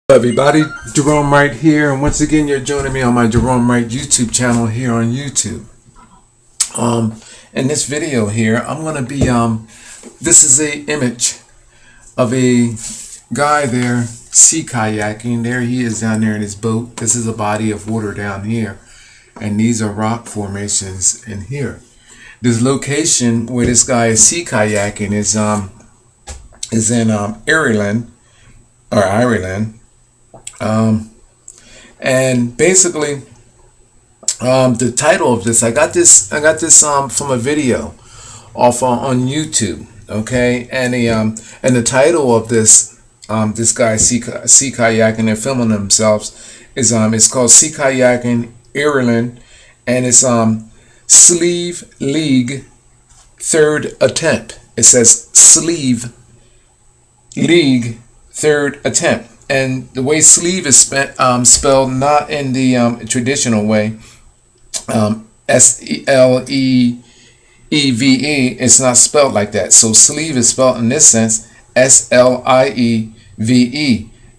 Hello everybody, Gerone Wright here, and once again you're joining me on my Gerone Wright YouTube channel here on YouTube. In this video here, I'm going to be, this is a image of a guy there sea kayaking. There he is down there in his boat. This is a body of water down here, and these are rock formations in here. This location where this guy is sea kayaking is in Ireland. And basically, the title of this, I got this from a video off on YouTube, okay, and the title of this this guy sea kayaking, they're filming themselves, is it's called Sea Kayaking Ireland, and it's Sleeve League Third Attempt. It says Sleeve League Third Attempt. And the way sleeve is spelled, not in the traditional way, S-L-E-E-V-E, it's not spelled like that. So sleeve is spelled in this sense, S-L-I-E-V-E,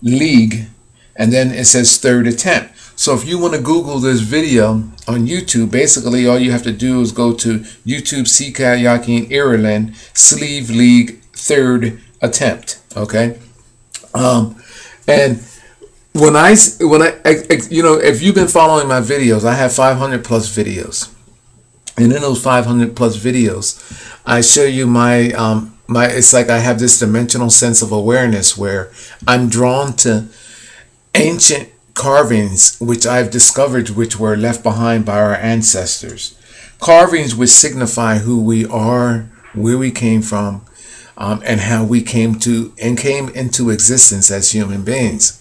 league, and then it says third attempt. So if you want to Google this video on YouTube, basically all you have to do is go to YouTube Sea Kayaking Ireland Sleeve League Third Attempt, okay? And when I you know, if you've been following my videos, I have 500 plus videos, and in those 500 plus videos, I show you my it's like I have this dimensional sense of awareness where I'm drawn to ancient carvings which I've discovered, which were left behind by our ancestors, carvings which signify who we are, where we came from, and how we came into existence as human beings.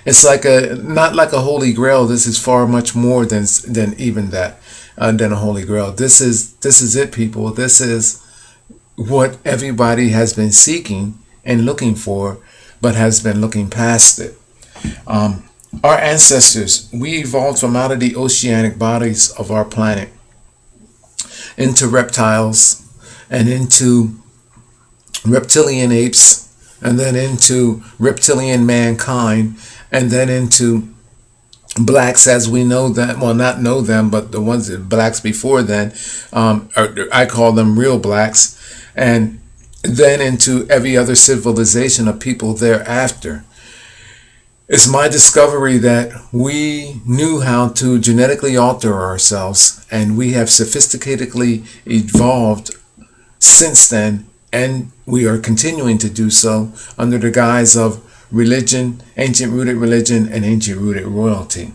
It's like not like a holy grail. This is far much more than even that, than a holy grail. This is it, people. This is what everybody has been seeking and looking for, but has been looking past it. Our ancestors, we evolved from out of the oceanic bodies of our planet into reptiles, and into reptilian apes, and then into reptilian mankind, and then into blacks as we know them. Well, not know them, but the ones that blacks before then, I call them real blacks, and then into every other civilization of people thereafter. It's my discovery that we knew how to genetically alter ourselves, and we have sophisticatedly evolved since then, and we are continuing to do so under the guise of religion, ancient rooted religion, and ancient rooted royalty.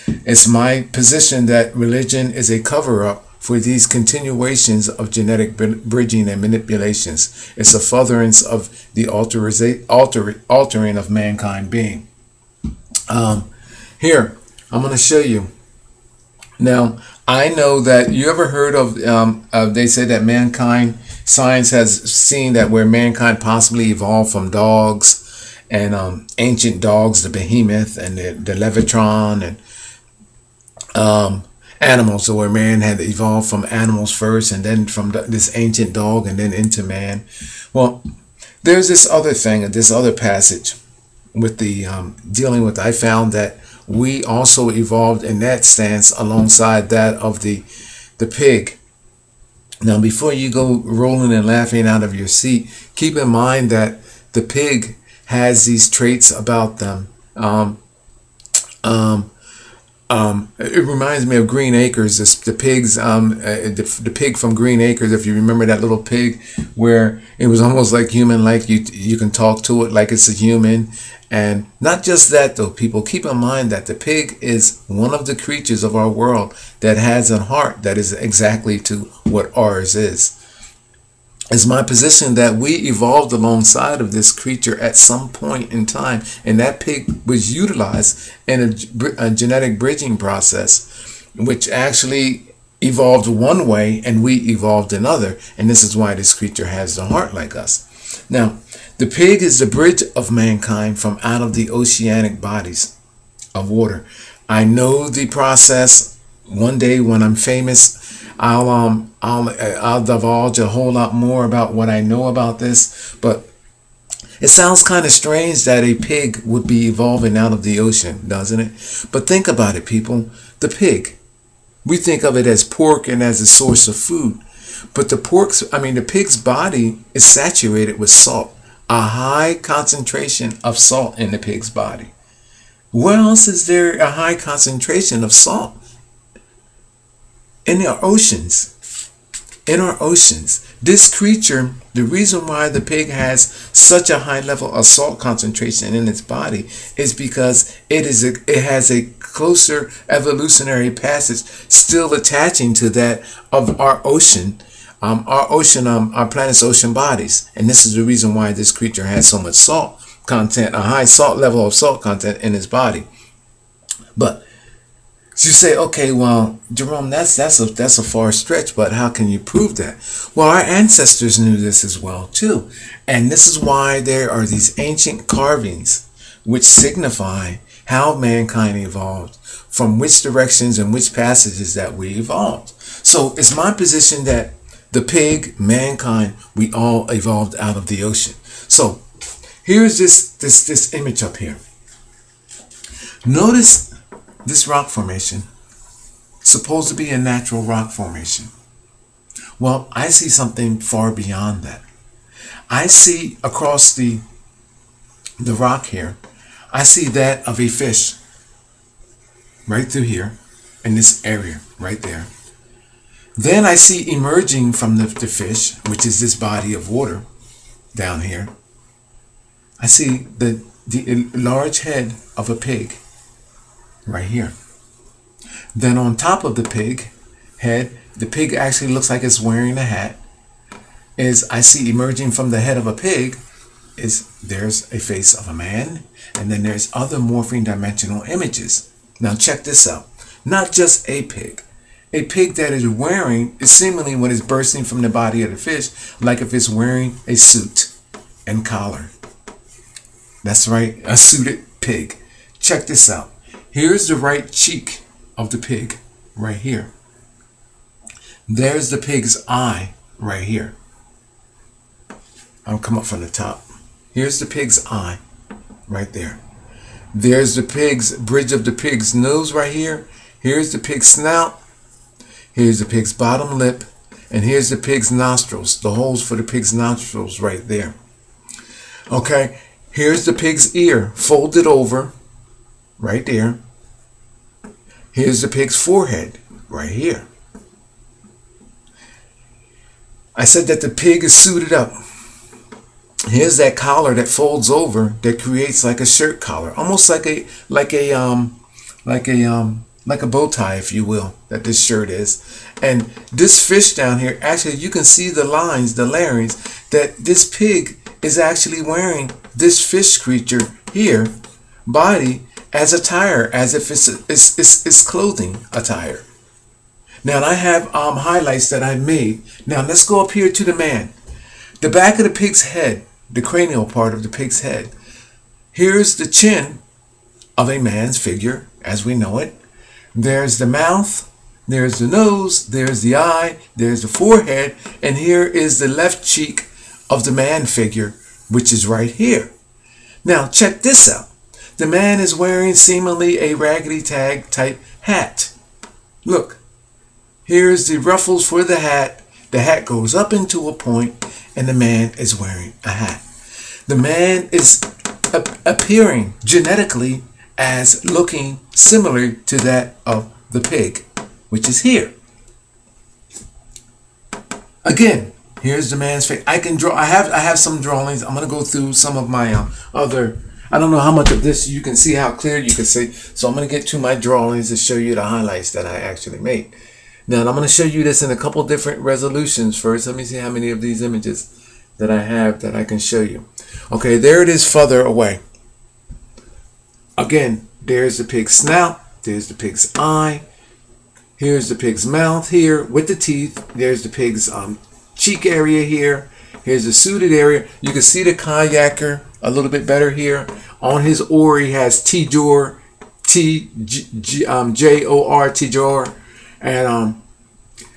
It's my position that religion is a cover-up for these continuations of genetic bridging and manipulations. It's a furtherance of the altering of mankind being. Here, I'm going to show you. Now, I know that you ever heard of, they say that mankind, science has seen that where mankind possibly evolved from dogs, and ancient dogs, the behemoth and the levitron, and animals, so where man had evolved from animals first, and then from this ancient dog, and then into man. Well, there's this other thing, this other passage with the dealing with, I found that we also evolved in that stance alongside that of the pig. Now, before you go rolling and laughing out of your seat, keep in mind that the pig has these traits about them. It reminds me of Green Acres. The pigs, the pig from Green Acres. If you remember that little pig, where it was almost like human, like you can talk to it like it's a human. And not just that, though, people, keep in mind that the pig is one of the creatures of our world that has a heart that is exactly to what ours is. It's my position that we evolved alongside of this creature at some point in time, and that pig was utilized in a genetic bridging process, which actually evolved one way and we evolved another, and this is why this creature has a heart like us. Now, the pig is the bridge of mankind from out of the oceanic bodies of water. I know the process. One day when I'm famous, I'll divulge a whole lot more about what I know about this, but It sounds kind of strange that a pig would be evolving out of the ocean, doesn't it? But think about it, people. The pig, we think of it as pork and as a source of food. But the pig's body is saturated with salt. A high concentration of salt in the pig's body. Where else is there a high concentration of salt? In our oceans. In our oceans. This creature, the reason why the pig has such a high level of salt concentration in its body is because it has a closer evolutionary passage still attaching to that of our ocean, our planet's ocean bodies. And this is the reason why this creature has so much salt content, a high salt level of salt content in his body. But you say, okay, well, Jerome, that's a far stretch, but how can you prove that? Well, our ancestors knew this as well too, and this is why there are these ancient carvings which signify how mankind evolved, from which directions and which passages that we evolved. So it's my position that the pig, mankind, we all evolved out of the ocean. So here's this image up here. Notice this rock formation, supposed to be a natural rock formation. Well, I see something far beyond that. I see across the rock here, I see that of a fish right through here in this area right there. Then I see emerging from the fish, which is this body of water down here, I see the large head of a pig right here. Then on top of the pig head, the pig actually looks like it's wearing a hat. I see emerging from the head of a pig there's a face of a man, and then there's other morphing dimensional images. Now check this out. Not just a pig that is wearing, seemingly when it's bursting from the body of the fish, like if it's wearing a suit and collar. That's right, a suited pig. Check this out. Here's the right cheek of the pig right here. There's the pig's eye right here. I'll come up from the top. Here's the pig's eye right there. There's the pig's bridge of the pig's nose right here. Here's the pig's snout. Here's the pig's bottom lip. And here's the pig's nostrils, the holes for the pig's nostrils right there. Okay, here's the pig's ear folded over right there. Here's the pig's forehead right here. I said that the pig is suited up. Here's that collar that folds over that creates like a shirt collar, almost like a bow tie, if you will, that this shirt is. And this fish down here, actually you can see the lines, the layerings, that this pig is actually wearing this fish creature here body as attire, as if it's clothing attire. Now I have highlights that I made. Now let's go up here to the man. The back of the pig's head, the cranial part of the pig's head. Here's the chin of a man's figure as we know it. There's the mouth, there's the nose, there's the eye, there's the forehead, and here is the left cheek of the man figure, which is right here. Now check this out. The man is wearing seemingly a raggedy tag type hat. Look, here's the ruffles for the hat. The hat goes up into a point, and the man is wearing a hat. The man is appearing genetically as looking similar to that of the pig, which is here. Again, here's the man's face. I can draw. I have some drawings. I'm gonna go through some of my other. I don't know how much of this you can see, how clear you can see. So I'm gonna get to my drawings to show you the highlights that I actually made. Now I'm going to show you this in a couple different resolutions first. Let me see how many of these images that I have that I can show you. Okay, there it is further away. Again, there's the pig's snout. There's the pig's eye. Here's the pig's mouth here with the teeth. There's the pig's cheek area here. Here's the suited area. You can see the kayaker a little bit better here. On his oar, he has T-Jor, J-O-R, T-Jor. And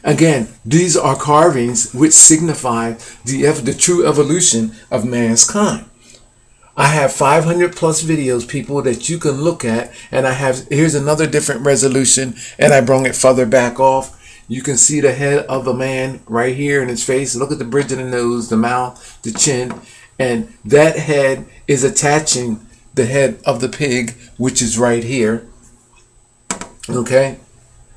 again, these are carvings which signify the true evolution of mankind. I have 500 plus videos, people, that you can look at. And I have, here's another different resolution, and I brought it further back off. You can see the head of a man right here in his face. Look at the bridge of the nose, the mouth, the chin. And that head is attaching the head of the pig, which is right here. Okay.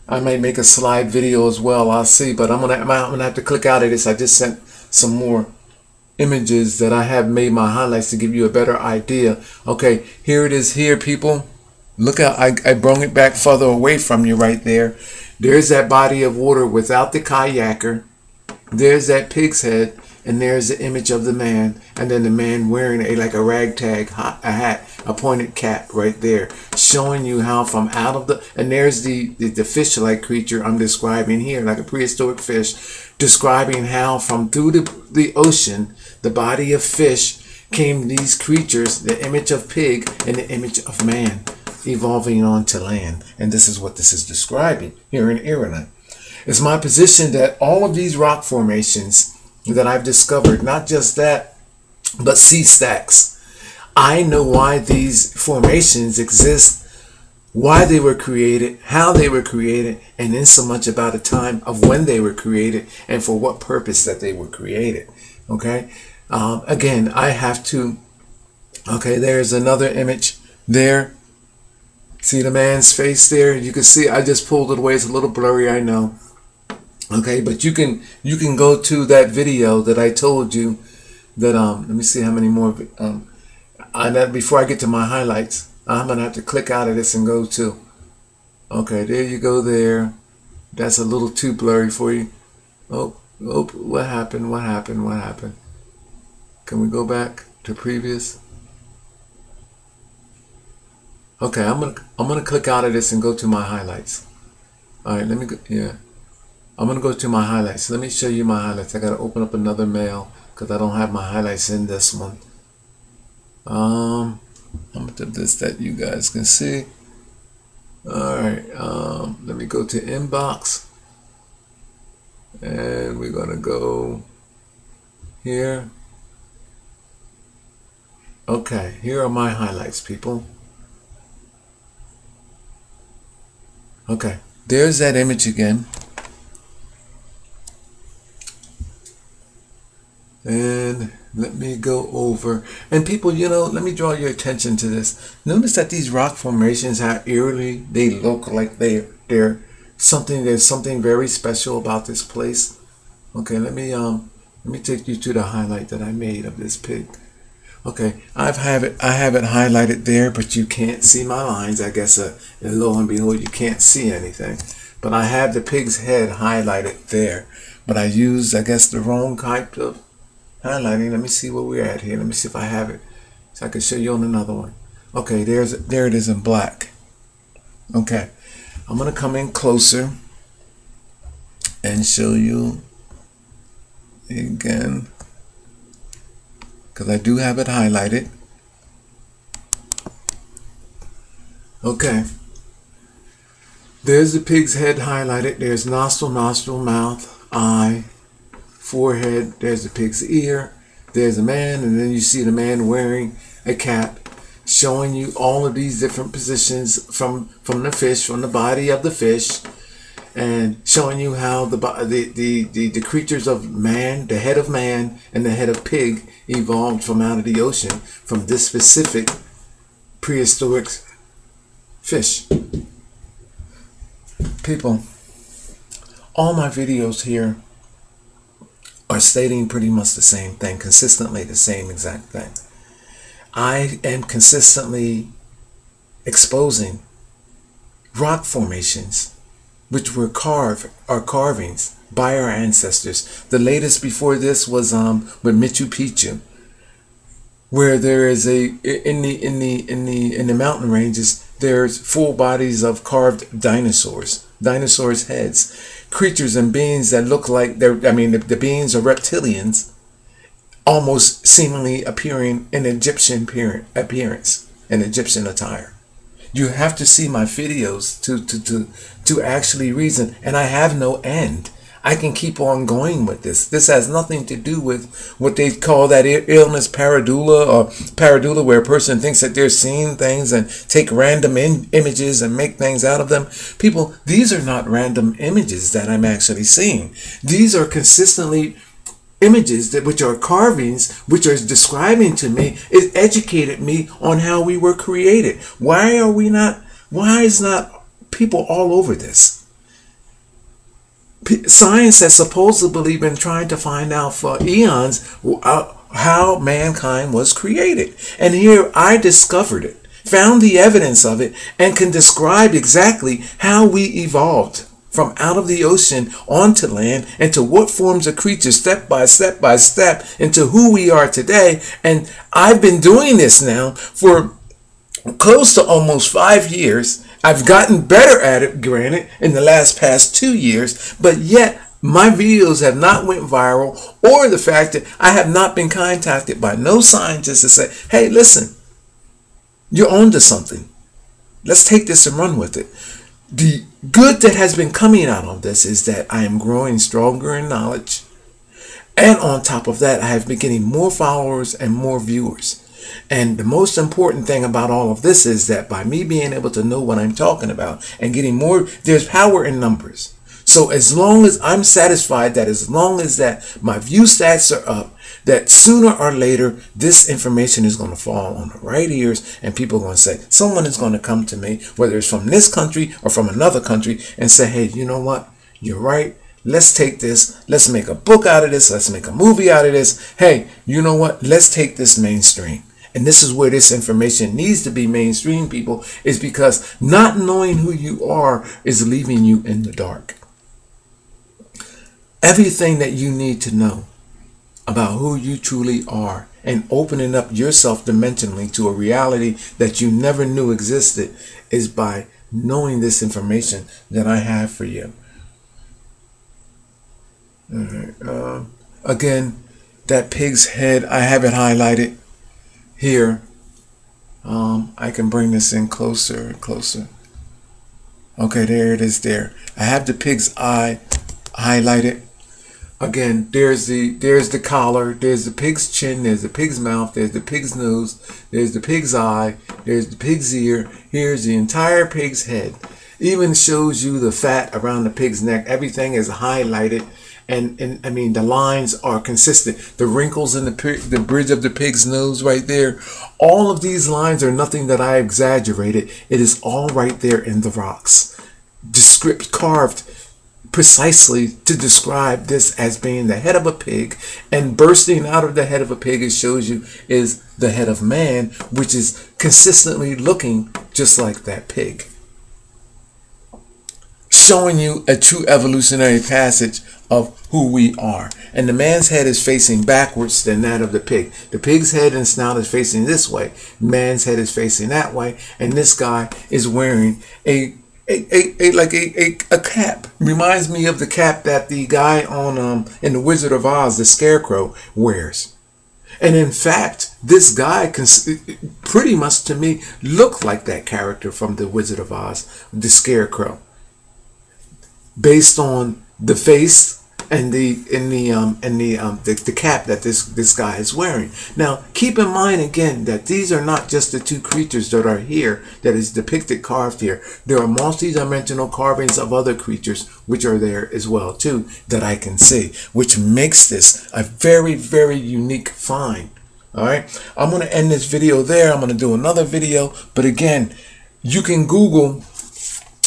I might make a slide video as well. I'll see. But I'm gonna have to click out of this. I just sent some more images that I have made my highlights to give you a better idea. Okay, here it is here, people. Look how I brought it back further away from you right there. There's that body of water without the kayaker. There's that pig's head, and there's the image of the man, and then the man wearing like a ragtag hat, a pointed cap right there, showing you how from out of the, and there's the fish-like creature I'm describing here, like a prehistoric fish, describing how from through the ocean, the body of fish came these creatures, the image of pig and the image of man, evolving onto land. And this is what this is describing here in Ireland. It's my position that all of these rock formations that I've discovered, not just that, but sea stacks, I know why these formations exist, why they were created, how they were created, and then so much about the time of when they were created and for what purpose that they were created. Okay. Again, I have to, okay, there's another image there. See the man's face there? You can see I just pulled it away. It's a little blurry, I know. Okay, but you can go to that video that I told you that let me see how many more before I get to my highlights, I'm gonna have to click out of this and go to, okay, there you go there. That's a little too blurry for you. Oh, what happened? Can we go back to previous? Okay, I'm gonna click out of this and go to my highlights. All right, let me go. Yeah, I'm gonna go to my highlights. Let me show you my highlights. I gotta open up another mail because I don't have my highlights in this one. I'm gonna do this that you guys can see. All right, let me go to inbox, and we're gonna go here. Okay, here are my highlights, people. Okay, there's that image again. And let me go over. And people, you know, let me draw your attention to this. Notice that these rock formations, how eerily they look, like there's something very special about this place. Okay, let me take you to the highlight that I made of this pig. Okay, I have it highlighted there, but you can't see my lines. I guess lo and behold, you can't see anything. But I have the pig's head highlighted there. But I used, I guess, the wrong type of highlighting. Let me see where we're at here. Let me see if I have it, so I can show you on another one. Okay, there it is in black. Okay, I'm gonna come in closer and show you again, because I do have it highlighted. Okay, there's the pig's head highlighted. There's nostril, mouth, eye, forehead. There's the pig's ear. There's a man, and then you see the man wearing a cap, showing you all of these different positions from the fish, from the body of the fish, and showing you how the creatures of man, the head of man and the head of pig, evolved from out of the ocean from this specific prehistoric fish. People, all my videos here are stating pretty much the same thing, consistently the same exact thing. I am consistently exposing rock formations which were carvings by our ancestors. The latest before this was with Machu Picchu, where there is in the mountain ranges, there's full bodies of carved dinosaurs heads, creatures and beings that look like the beings are reptilians, almost seemingly appearing in Egyptian appearance and Egyptian attire. You have to see my videos to actually reason, and I have no end. I can keep on going with this. This has nothing to do with what they call that illness pareidolia, or pareidolia, where a person thinks that they're seeing things and take random images and make things out of them. People, these are not random images that I'm actually seeing. These are consistently images that which are carvings, which are describing to me, it educated me on how we were created. Why is not people all over this? Science has supposedly been trying to find out for eons how mankind was created. And here I discovered it, found the evidence of it, and can describe exactly how we evolved from out of the ocean onto land, and to what forms of creatures, step by step by step, into who we are today. And I've been doing this now for close to almost 5 years. I've gotten better at it, granted, in the past 2 years, but yet my videos have not went viral, or the fact that I have not been contacted by no scientists to say, hey, listen, you're onto something. Let's take this and run with it. The good that has been coming out of this is that I am growing stronger in knowledge. And on top of that, I have been getting more followers and more viewers. And the most important thing about all of this is that by me being able to know what I'm talking about and getting more, there's power in numbers. So as long as I'm satisfied that as long as that my view stats are up, that sooner or later this information is going to fall on the right ears, and people are going to say, someone is going to come to me, whether it's from this country or from another country, and say, hey, you know what? You're right. Let's take this. Let's make a book out of this. Let's make a movie out of this. Hey, you know what? Let's take this mainstream. And this is where this information needs to be mainstream, people, is because not knowing who you are is leaving you in the dark. Everything that you need to know about who you truly are and opening up yourself dimensionally to a reality that you never knew existed is by knowing this information that I have for you. All right. Again, that pig's head, I have it highlighted here. I can bring this in closer and closer. Okay, there it is there. I have the pig's eye highlighted. Again, there's the collar, there's the pig's chin, there's the pig's mouth, there's the pig's nose, there's the pig's eye, there's the pig's ear. Here's the entire pig's head. Even shows you the fat around the pig's neck. Everything is highlighted. And I mean, the lines are consistent. The wrinkles in the bridge of the pig's nose right there. All of these lines are nothing that I exaggerated. It is all right there in the rocks. Carved precisely to describe this as being the head of a pig, and bursting out of the head of a pig, it shows you, is the head of man, which is consistently looking just like that pig. Showing you a true evolutionary passage of who we are. And the man's head is facing backwards than that of the pig. The pig's head and snout is facing this way. Man's head is facing that way. And this guy is wearing a cap. Reminds me of the cap that the guy on in the Wizard of Oz, the Scarecrow, wears. And in fact, this guy pretty much to me looked like that character from the Wizard of Oz, the Scarecrow, based on the face and the cap that this guy is wearing. Now, keep in mind again that these are not just the two creatures that are here, that is depicted carved here. There are multi-dimensional carvings of other creatures which are there as well too, that I can see, which makes this a very, very unique find. All right, I'm going to end this video there. I'm going to do another video, but again, you can Google.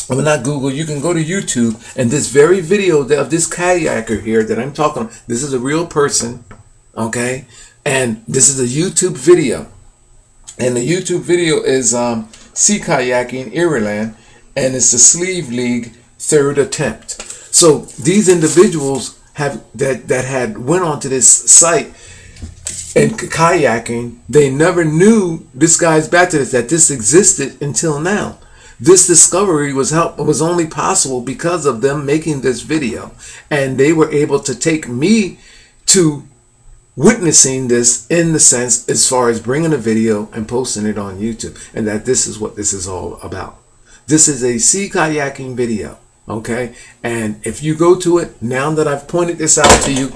Well, not Google, you can go to YouTube, and this very video of this kayaker here that I'm talking about, this is a real person, okay? And this is a YouTube video. And the YouTube video is Sea Kayaking Ireland, and it's the Sleeve League 3rd attempt. So these individuals that had went onto this site and kayaking, they never knew this guy's back to this, that this existed until now. This discovery was only possible because of them making this video, and they were able to take me to witnessing this in the sense as far as bringing a video and posting it on YouTube, and that this is what this is all about. This is a sea kayaking video, Okay, and if you go to it, now that I've pointed this out to you,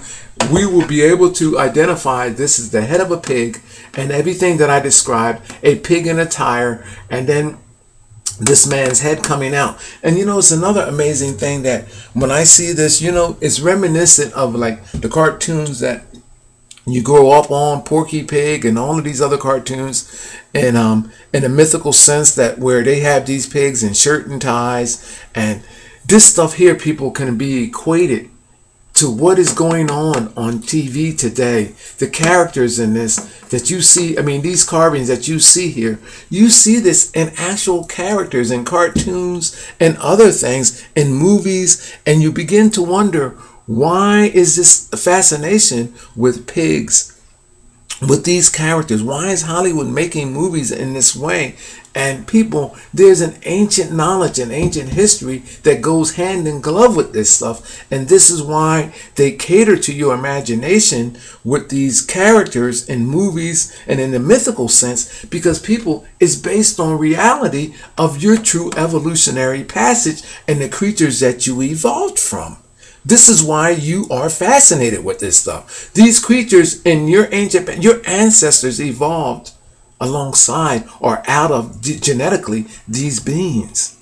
we will be able to identify this is the head of a pig and everything that I described, a pig in a tire, and then this man's head coming out. And you know, it's another amazing thing that when I see this, you know, it's reminiscent of like the cartoons that you grow up on, Porky Pig and all of these other cartoons, and in a mythical sense that where they have these pigs in shirt and ties, and this stuff here, people, can be equated to what is going on TV today. The characters in this that you see, I mean, these carvings that you see here, you see this in actual characters in cartoons and other things in movies, and you begin to wonder, why is this fascination with pigs, with these characters? Why is Hollywood making movies in this way? And people, there's an ancient knowledge and ancient history that goes hand in glove with this stuff. And this is why they cater to your imagination with these characters in movies and in the mythical sense, because people, it's based on reality of your true evolutionary passage and the creatures that you evolved from. This is why you are fascinated with this stuff. These creatures in your ancestors evolved alongside or out of genetically these beings.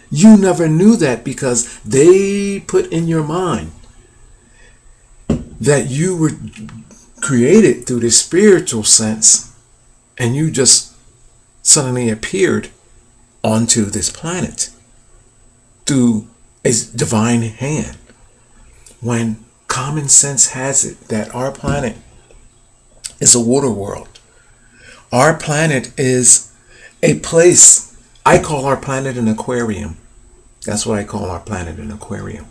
You never knew that because they put in your mind that you were created through the spiritual sense, and you just suddenly appeared onto this planet through a divine hand, when common sense has it that our planet is a water world. Our planet is a place. I call our planet an aquarium. That's what I call our planet, an aquarium.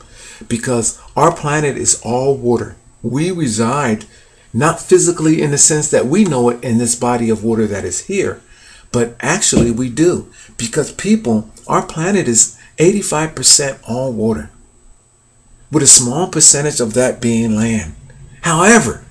Because our planet is all water. We reside not physically in the sense that we know it in this body of water that is here, but actually we do. Because people, our planet is 85% all water, with a small percentage of that being land. However,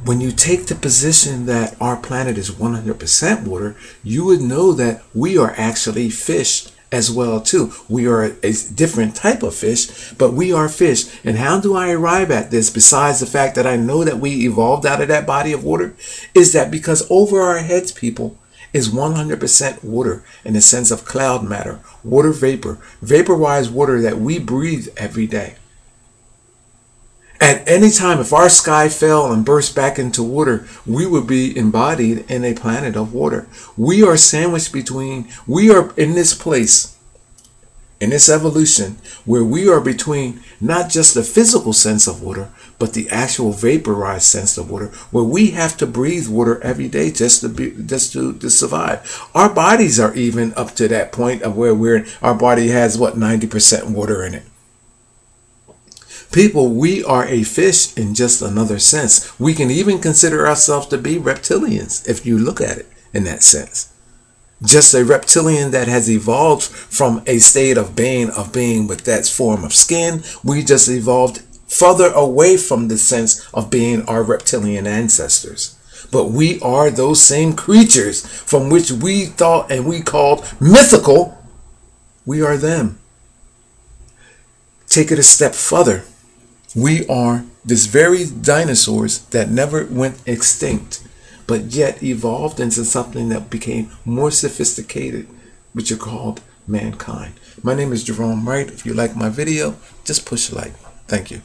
when you take the position that our planet is 100% water, you would know that we are actually fish as well too. We are a different type of fish, but we are fish. And how do I arrive at this, besides the fact that I know that we evolved out of that body of water, is that because over our heads, people, is 100% water in the sense of cloud matter, water vapor, vaporized water that we breathe every day. At any time, if our sky fell and burst back into water, we would be embodied in a planet of water. We are sandwiched between, we are in this place, in this evolution, where we are between not just the physical sense of water, but the actual vaporized sense of water, where we have to breathe water every day just to survive. Our bodies are even up to that point of where our body has, what, 90% water in it. People, we are a fish in just another sense. We can even consider ourselves to be reptilians, if you look at it in that sense. Just a reptilian that has evolved from a state of being with that form of skin. We just evolved further away from the sense of being our reptilian ancestors. But we are those same creatures from which we thought and we called mythical. We are them. Take it a step further. We are this very dinosaurs that never went extinct, but yet evolved into something that became more sophisticated, which are called mankind. My name is Gerone Wright. If you like my video, just push like. Thank you.